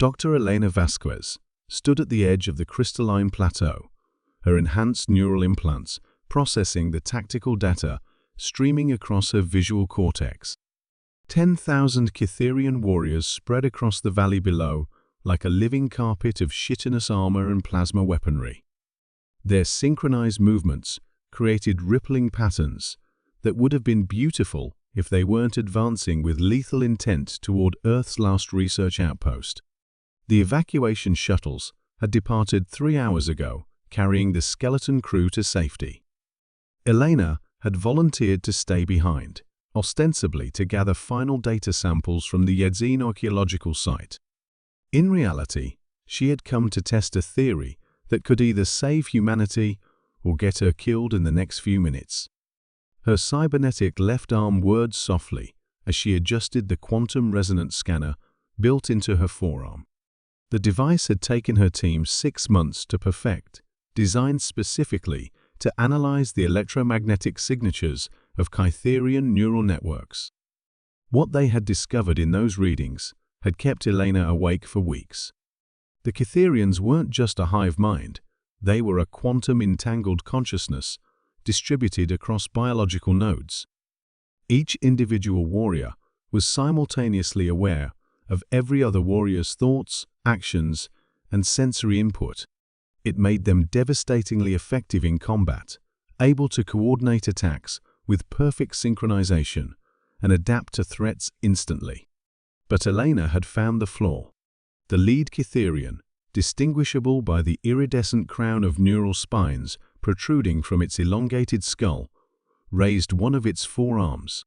Dr. Elena Vasquez stood at the edge of the crystalline plateau, her enhanced neural implants processing the tactical data streaming across her visual cortex. 10,000 Cytherian warriors spread across the valley below like a living carpet of chitinous armor and plasma weaponry. Their synchronized movements created rippling patterns that would have been beautiful if they weren't advancing with lethal intent toward Earth's last research outpost. The evacuation shuttles had departed 3 hours ago, carrying the skeleton crew to safety. Elena had volunteered to stay behind, ostensibly to gather final data samples from the Yedzin archaeological site. In reality, she had come to test a theory that could either save humanity or get her killed in the next few minutes. Her cybernetic left arm whirred softly as she adjusted the quantum resonance scanner built into her forearm. The device had taken her team 6 months to perfect, designed specifically to analyze the electromagnetic signatures of Cytherian neural networks. What they had discovered in those readings had kept Elena awake for weeks. The Cytherians weren't just a hive mind, they were a quantum-entangled consciousness distributed across biological nodes. Each individual warrior was simultaneously aware of every other warrior's thoughts, actions, and sensory input. It made them devastatingly effective in combat, able to coordinate attacks with perfect synchronization and adapt to threats instantly. But Elena had found the flaw. The lead Cytherian, distinguishable by the iridescent crown of neural spines protruding from its elongated skull, raised one of its 4 arms.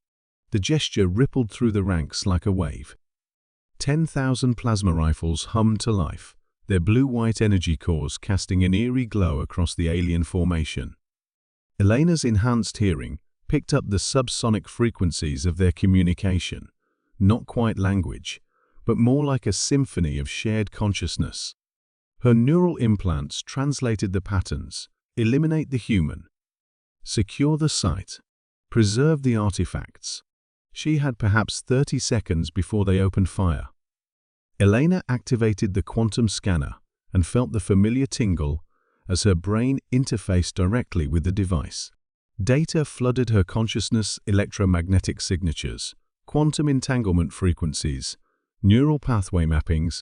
The gesture rippled through the ranks like a wave. 10,000 plasma rifles hummed to life, their blue-white energy cores casting an eerie glow across the alien formation. Elena's enhanced hearing picked up the subsonic frequencies of their communication, not quite language, but more like a symphony of shared consciousness. Her neural implants translated the patterns: eliminate the human, secure the site, preserve the artifacts. She had perhaps 30 seconds before they opened fire. Elena activated the quantum scanner and felt the familiar tingle as her brain interfaced directly with the device. Data flooded her consciousness: electromagnetic signatures, quantum entanglement frequencies, neural pathway mappings.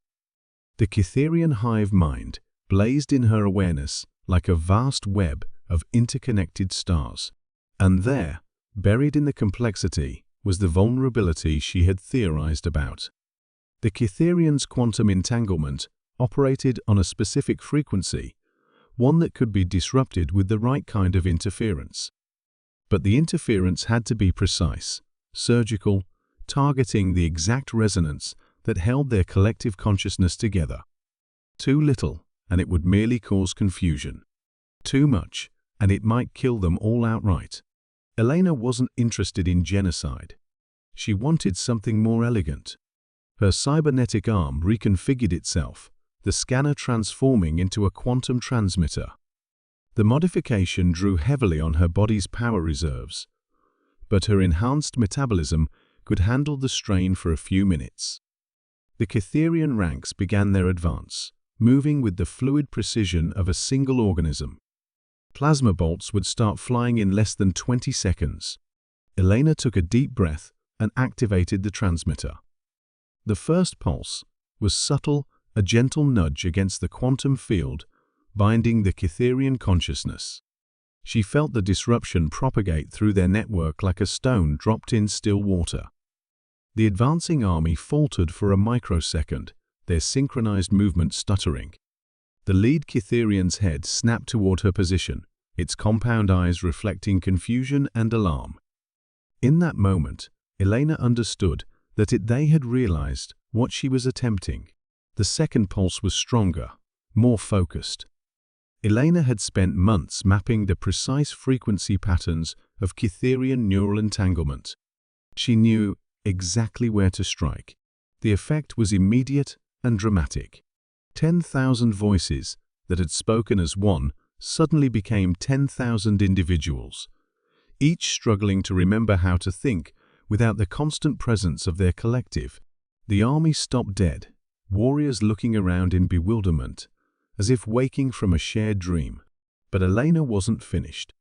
The Cytherian hive mind blazed in her awareness like a vast web of interconnected stars. And there, buried in the complexity, was the vulnerability she had theorized about. The Cytherian's quantum entanglement operated on a specific frequency, one that could be disrupted with the right kind of interference. But the interference had to be precise, surgical, targeting the exact resonance that held their collective consciousness together. Too little, and it would merely cause confusion. Too much, and it might kill them all outright. Elena wasn't interested in genocide. She wanted something more elegant. Her cybernetic arm reconfigured itself, the scanner transforming into a quantum transmitter. The modification drew heavily on her body's power reserves, but her enhanced metabolism could handle the strain for a few minutes. The Cytherian ranks began their advance, moving with the fluid precision of a single organism. Plasma bolts would start flying in less than 20 seconds. Elena took a deep breath and activated the transmitter. The first pulse was subtle, a gentle nudge against the quantum field, binding the Cytherian consciousness. She felt the disruption propagate through their network like a stone dropped in still water. The advancing army faltered for a microsecond, their synchronized movement stuttering. The lead Cytherian's head snapped toward her position, its compound eyes reflecting confusion and alarm. In that moment, Elena understood that they had realized what she was attempting. The second pulse was stronger, more focused. Elena had spent months mapping the precise frequency patterns of Cytherian neural entanglement. She knew exactly where to strike. The effect was immediate and dramatic. 10,000 voices that had spoken as one suddenly became 10,000 individuals, each struggling to remember how to think without the constant presence of their collective. The army stopped dead, warriors looking around in bewilderment, as if waking from a shared dream. But Elena wasn't finished.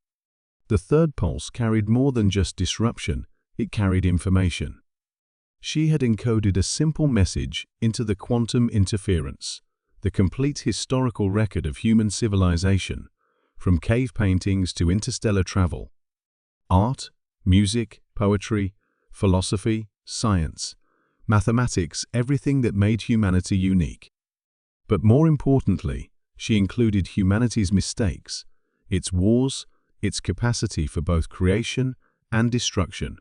The third pulse carried more than just disruption, it carried information. She had encoded a simple message into the quantum interference, the complete historical record of human civilization, from cave paintings to interstellar travel. Art, music, poetry, philosophy, science, mathematics, everything that made humanity unique. But more importantly, she included humanity's mistakes, its wars, its capacity for both creation and destruction.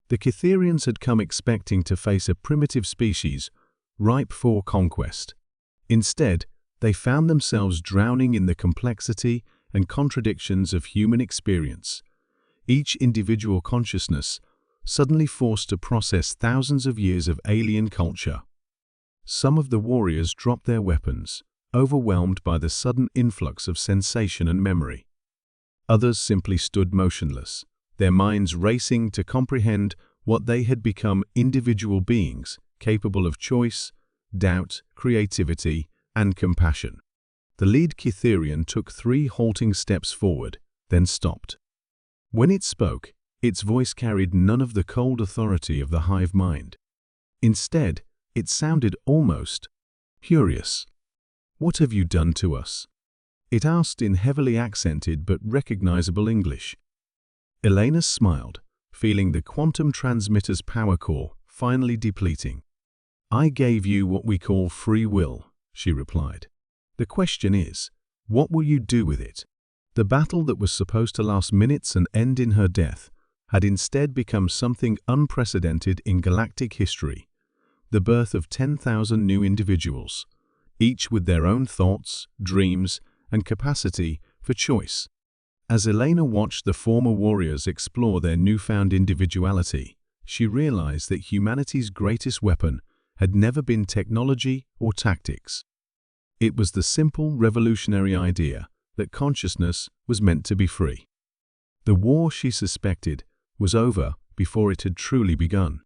The Cytherians had come expecting to face a primitive species ripe for conquest. Instead, they found themselves drowning in the complexity and contradictions of human experience, each individual consciousness suddenly forced to process thousands of years of alien culture. Some of the warriors dropped their weapons, overwhelmed by the sudden influx of sensation and memory. Others simply stood motionless, their minds racing to comprehend what they had become: individual beings capable of choice, doubt, creativity, and compassion. The lead Cytherian took 3 halting steps forward, then stopped. When it spoke, its voice carried none of the cold authority of the hive mind. Instead, it sounded almost furious. "What have you done to us?" it asked in heavily accented but recognizable English. Elena smiled, feeling the quantum transmitter's power core finally depleting. "I gave you what we call free will," she replied. "The question is, what will you do with it?" The battle that was supposed to last minutes and end in her death had instead become something unprecedented in galactic history: the birth of 10,000 new individuals, each with their own thoughts, dreams, and capacity for choice. As Elena watched the former warriors explore their newfound individuality, she realized that humanity's greatest weapon had never been technology or tactics. It was the simple, revolutionary idea that consciousness was meant to be free. The war, she suspected, was over before it had truly begun.